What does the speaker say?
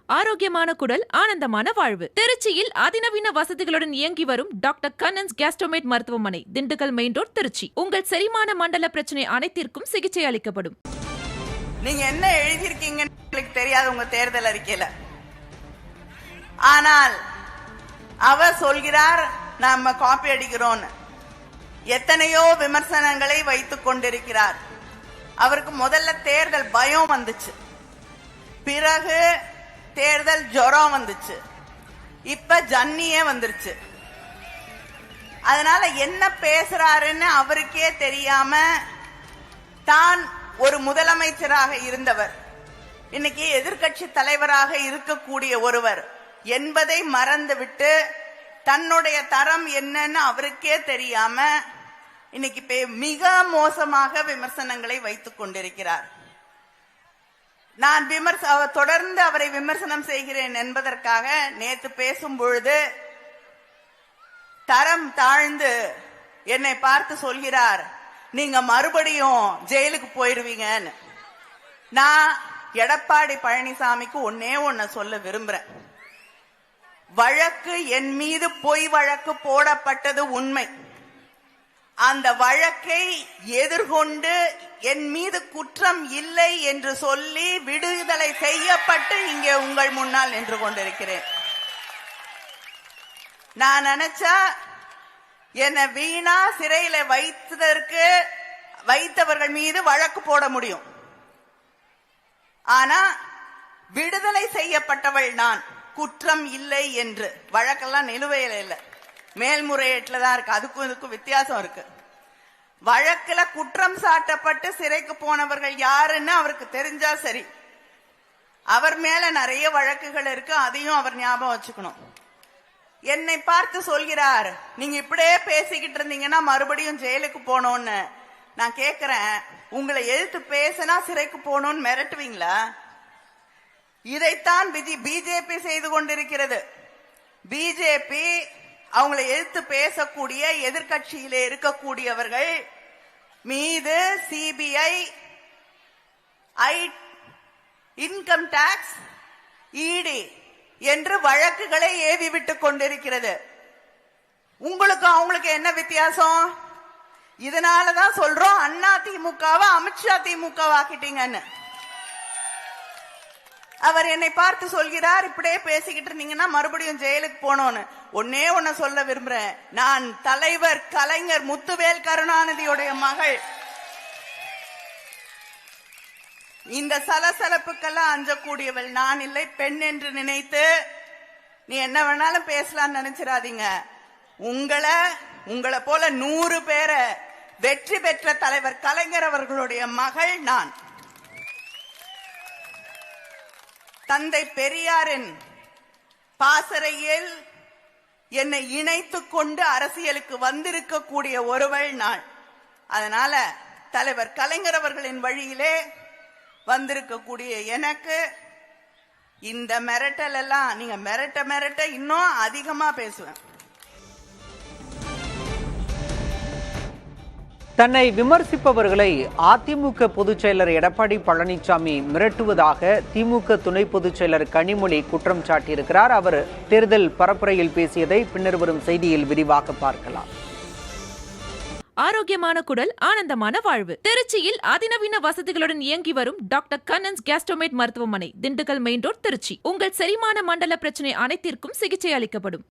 ஆரோக்கியமான குடல், ஆனந்தமான வாழ்வு. திருச்சியில் அதிநவீன வசதிகளுடன் இயங்கி வரும் டாக்டர் கண்ணன்ஸ் கேஸ்ட்ரோமேட் மருத்துவமனை, திண்டுக்கல் மெயின் ரோட், திருச்சி. உங்கள் செரிமான மண்டல பிரச்சனை அனைத்திற்கும் சிகிச்சை அளிக்கப்படும். நீங்க என்ன எழுதியிருக்கீங்கன்னு உங்களுக்கு தெரியாது உங்க தேர்தல் அறிக்கையில. ஆனால் அவர் சொல்கிறார் நாம காப்பி அடிக்கிறோம். எத்தனையோ விமர்சனங்களை வைத்துக் கொண்டிருக்கிறார். அவருக்கு முதல்ல தேர்தல் பயம் வந்துச்சு, பிறகு தேர்தல் ஜுரம் வந்துச்சு, இப்ப ஜன்னியே வந்துருச்சு. அதனால என்ன பேசுறாருன்னு அவருக்கே தெரியாம தான் ஒரு முதலமைச்சராக இருந்தவர், இன்னைக்கு எதிர்கட்சி தலைவராக இருக்கக்கூடிய ஒருவர் என்பதை மறந்துவிட்டு தன்னுடைய தரம் என்னன்னு அவருக்கே தெரியாம இன்னைக்கு மிக மோசமாக விமர்சனங்களை வைத்துக் கொண்டிருக்கிறார். நான் தொடர்ந்து அவரை விமர்சனம் செய்கிறேன் என்பதற்காக நேற்று பேசும் பொழுது தரம் தாழ்ந்து என்னை பார்த்து சொல்கிறார், நீங்க மறுபடியும் ஜெயிலுக்கு போயிருவீங்கன்னு. நான் எடப்பாடி பழனிசாமிக்கு ஒண்ணு சொல்ல விரும்புறேன். வழக்கு என் மீது பொய் வழக்கு போடப்பட்டது உண்மை. அந்த வழக்கை எதிர்கொண்டு என் மீது குற்றம் இல்லை என்று சொல்லி விடுதலை செய்யப்பட்டு இங்கே உங்கள் முன்னால் நின்று கொண்டிருக்கிறேன். நான் நினைச்சா என்னை வீணா சிறையில வைத்தவர்கள் மீது வழக்கு போட முடியும். ஆனா விடுதலை செய்யப்பட்டவள் நான், குற்றம் இல்லை என்று. வழக்கெல்லாம் நிலுவையில இல்லை, மேல்முறையீட்டுல தான் இருக்கு. அதுக்கும் இதுக்கும் வித்தியாசம் இருக்கு. வழக்குல குற்றம் சாட்டப்பட்டு சிறைக்கு போனவர்கள் யாருன்னு அவருக்கு தெரிஞ்சா சரி. அவர் மேல நிறைய வழக்குகள் இருக்கு, அதையும் அவர் ஞாபகம் வச்சுக்கணும். என்னை பார்த்து சொல்கிறார், நீங்க இப்படியே பேசிக்கிட்டு இருந்தீங்கன்னா மறுபடியும் ஜெயிலுக்கு போனோம்னு. நான் கேக்குறேன், உங்களை எழுத்து பேசினா சிறைக்கு போகணும்னு மிரட்டுவீங்களா? இதைத்தான் பிஜேபி செய்து கொண்டிருக்கிறது. பிஜேபி அவங்களை எழுத்து பேசக்கூடிய எதிர்கட்சியிலே இருக்கக்கூடியவர்கள் மீது சிபிஐ, இன்கம் டாக்ஸ், இடி என்று வழக்குகளை ஏவி விட்டுக் கொண்டிருக்கிறது. உங்களுக்கு அவங்களுக்கு என்ன வித்தியாசம்? இதனாலதான் சொல்றோம் அண்ணா திமுகவை அமித்ஷா திமுக ஆக்கிட்டீங்கன்னு. அவர் என்னை பார்த்து சொல்கிறார், இப்படியே பேசிக்கிட்டு இருந்தீங்கன்னா மறுபடியும் ஜெயிலுக்கு போனோன்னு. ஒண்ணு சொல்ல விரும்புறேன், நான் தலைவர் கலைஞர் முத்துவேல் கருணாநிதியுடைய மகள். இந்த சலசலப்புக்கெல்லாம் அஞ்சக்கூடியவள் நான் இல்லை. பெண் என்று நினைத்து நீ என்ன வேணாலும் பேசலாம்னு நினைச்சிடாதீங்க. உங்களை போல 100 பேரை வெற்றி பெற்ற தலைவர் கலைஞர் அவர்களுடைய மகள் நான். தந்தை பெரியாரின் பாசறையில் என்னை இணைத்துக் கொண்டு அரசியலுக்கு வந்திருக்கக்கூடிய ஒருவள் நான். அதனால தலைவர் கலைஞர் அவர்களின் வழியிலே வந்திருக்கக்கூடிய எனக்கு இந்த மிரட்டல் எல்லாம் நீங்க மிரட்ட இன்னும் அதிகமா பேசுவேன். தன்னை விமர்சிப்பவர்களை அதிமுக பொதுச் செயலர் எடப்பாடி பழனிசாமி மிரட்டுவதாக திமுக துணை பொதுச் செயலர் கனிமொழி குற்றம் சாட்டியிருக்கிறார். அவர் தேர்தல் பரப்புரையில் பேசியதை பின்னர் வரும் செய்தியில் விரிவாக பார்க்கலாம். ஆரோக்கியமான குடல், ஆனந்தமான வாழ்வு. திருச்சியில் அதிநவீன வசதிகளுடன் இயங்கி வரும் டாக்டர் கண்ணன்ஸ் கேஸ்ட்ரோமேட் மருத்துவமனை, திண்டுக்கல் மெயின் ரோட், திருச்சி. உங்கள் செரிமான மண்டல பிரச்சனை அனைத்திற்கும் சிகிச்சை அளிக்கப்படும்.